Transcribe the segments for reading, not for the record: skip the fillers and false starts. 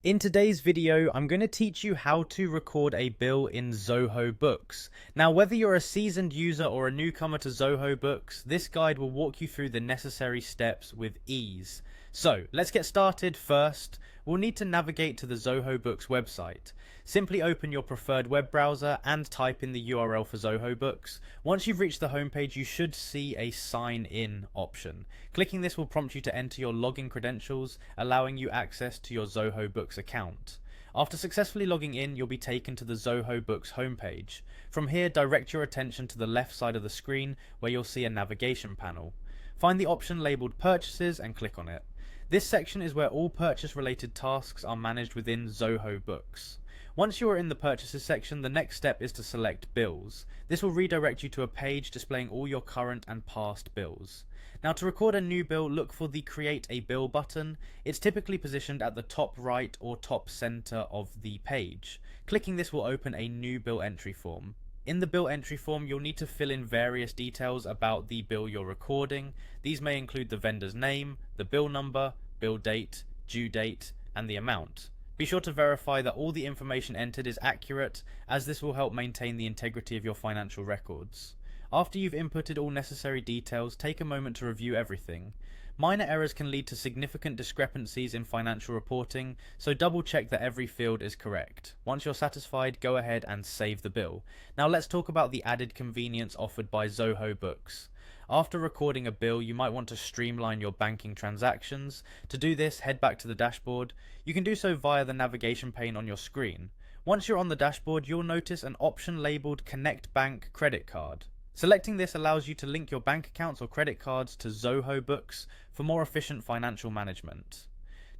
In today's video, I'm going to teach you how to record a bill in Zoho Books. Now, whether you're a seasoned user or a newcomer to Zoho Books, this guide will walk you through the necessary steps with ease. So, let's get started. First, we'll need to navigate to the Zoho Books website. Simply open your preferred web browser and type in the URL for Zoho Books. Once you've reached the homepage, you should see a sign in option. Clicking this will prompt you to enter your login credentials, allowing you access to your Zoho Books account. After successfully logging in, you'll be taken to the Zoho Books homepage. From here, direct your attention to the left side of the screen where you'll see a navigation panel. Find the option labeled Purchases and click on it. This section is where all purchase related tasks are managed within Zoho Books. Once you are in the purchases section, the next step is to select bills. This will redirect you to a page displaying all your current and past bills. Now, to record a new bill, look for the Create a Bill button. It's typically positioned at the top right or top center of the page. Clicking this will open a new bill entry form. In the bill entry form, you'll need to fill in various details about the bill you're recording. These may include the vendor's name, the bill number, bill date, due date, and the amount. Be sure to verify that all the information entered is accurate, as this will help maintain the integrity of your financial records. After you've inputted all necessary details, take a moment to review everything. Minor errors can lead to significant discrepancies in financial reporting, so double check that every field is correct. Once you're satisfied, go ahead and save the bill. Now let's talk about the added convenience offered by Zoho Books. After recording a bill, you might want to streamline your banking transactions. To do this, head back to the dashboard. You can do so via the navigation pane on your screen. Once you're on the dashboard, you'll notice an option labeled Connect Bank Credit Card. Selecting this allows you to link your bank accounts or credit cards to Zoho Books for more efficient financial management.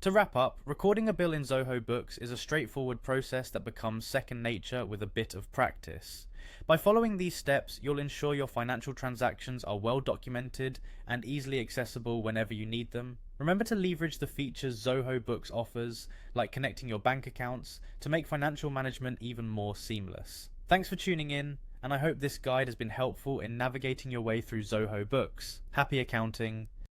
To wrap up, recording a bill in Zoho Books is a straightforward process that becomes second nature with a bit of practice. By following these steps, you'll ensure your financial transactions are well documented and easily accessible whenever you need them. Remember to leverage the features Zoho Books offers, like connecting your bank accounts, to make financial management even more seamless. Thanks for tuning in, and I hope this guide has been helpful in navigating your way through Zoho Books. Happy accounting!